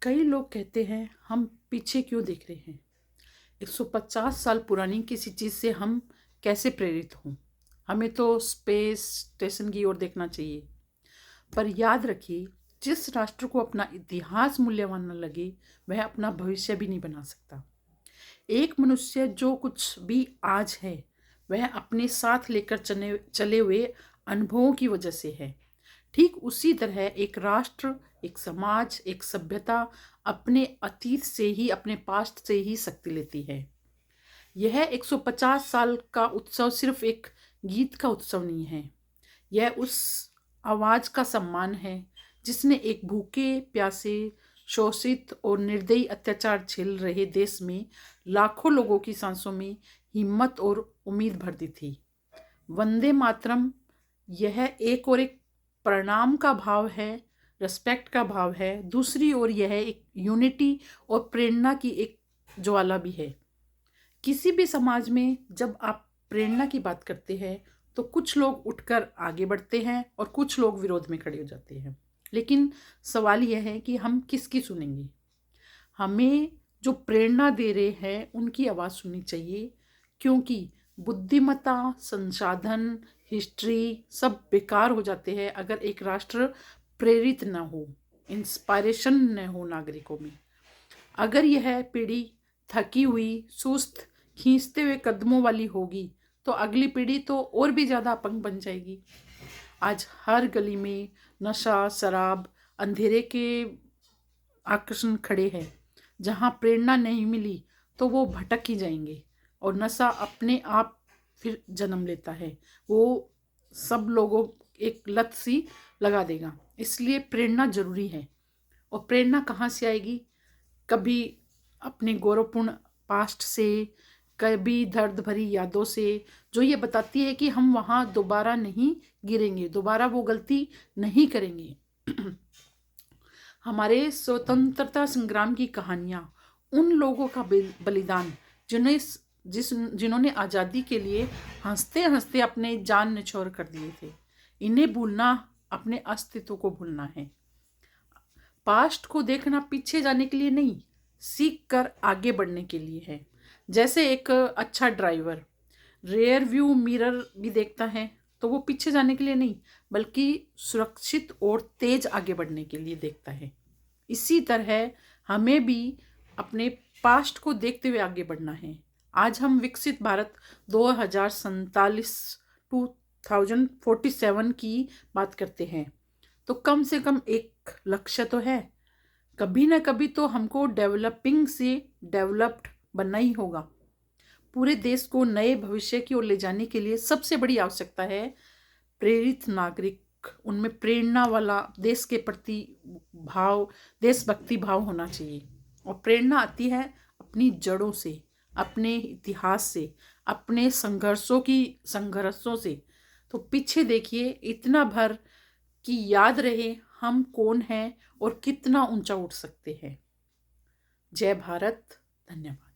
कई लोग कहते हैं हम पीछे क्यों देख रहे हैं। 150 साल पुरानी किसी चीज़ से हम कैसे प्रेरित हों। हमें तो स्पेस स्टेशन की ओर देखना चाहिए। पर याद रखिए, जिस राष्ट्र को अपना इतिहास मूल्यवान न लगे वह अपना भविष्य भी नहीं बना सकता। एक मनुष्य जो कुछ भी आज है वह अपने साथ लेकर चले हुए अनुभवों की वजह से है। ठीक उसी तरह एक राष्ट्र, एक समाज, एक सभ्यता अपने अतीत से ही, अपने पास्ट से ही शक्ति लेती है। यह 150 साल का उत्सव सिर्फ एक गीत का उत्सव नहीं है। यह उस आवाज का सम्मान है जिसने एक भूखे प्यासे, शोषित और निर्दयी अत्याचार झेल रहे देश में लाखों लोगों की सांसों में हिम्मत और उम्मीद भर दी थी। वंदे मातरम यह एक प्रणाम का भाव है, रिस्पेक्ट का भाव है। दूसरी ओर यह एक यूनिटी और प्रेरणा की एक ज्वाला भी है। किसी भी समाज में जब आप प्रेरणा की बात करते हैं तो कुछ लोग उठकर आगे बढ़ते हैं और कुछ लोग विरोध में खड़े हो जाते हैं। लेकिन सवाल यह है कि हम किसकी सुनेंगे। हमें जो प्रेरणा दे रहे हैं उनकी आवाज़ सुननी चाहिए, क्योंकि बुद्धिमत्ता, संसाधन, हिस्ट्री सब बेकार हो जाते हैं अगर एक राष्ट्र प्रेरित न हो, इंस्पायरेशन न हो नागरिकों में। अगर यह पीढ़ी थकी हुई, सुस्त, खींचते हुए कदमों वाली होगी तो अगली पीढ़ी तो और भी ज़्यादा अपंग बन जाएगी। आज हर गली में नशा, शराब, अंधेरे के आकर्षण खड़े हैं। जहाँ प्रेरणा नहीं मिली तो वो भटक ही जाएंगे और नशा अपने आप फिर जन्म लेता है। वो सब लोगों एक लत सी लगा देगा। इसलिए प्रेरणा जरूरी है। और प्रेरणा कहाँ से आएगी? कभी अपने गौरवपूर्ण पास्ट से, कभी दर्द भरी यादों से, जो ये बताती है कि हम वहाँ दोबारा नहीं गिरेंगे, दोबारा वो गलती नहीं करेंगे। हमारे स्वतंत्रता संग्राम की कहानियाँ, उन लोगों का बलिदान जिन्होंने आज़ादी के लिए हंसते हंसते अपने जान निछोर कर दिए थे, इन्हें भूलना अपने अस्तित्व को भूलना है। पास्ट को देखना पीछे जाने के लिए नहीं, सीख कर आगे बढ़ने के लिए है। जैसे एक अच्छा ड्राइवर रेयर व्यू मिरर भी देखता है तो वो पीछे जाने के लिए नहीं, बल्कि सुरक्षित और तेज आगे बढ़ने के लिए देखता है। इसी तरह हमें भी अपने पास्ट को देखते हुए आगे बढ़ना है। आज हम विकसित भारत 2047 2047 की बात करते हैं तो कम से कम एक लक्ष्य तो है। कभी ना कभी तो हमको डेवलपिंग से डेवलप्ड बनना ही होगा। पूरे देश को नए भविष्य की ओर ले जाने के लिए सबसे बड़ी आवश्यकता है प्रेरित नागरिक। उनमें प्रेरणा वाला देश के प्रति भाव, देशभक्ति भाव होना चाहिए। और प्रेरणा आती है अपनी जड़ों से, अपने इतिहास से, अपने संघर्षों से। तो पीछे देखिए, इतना भर कि याद रहे हम कौन हैं और कितना ऊंचा उठ सकते हैं। जय भारत। धन्यवाद।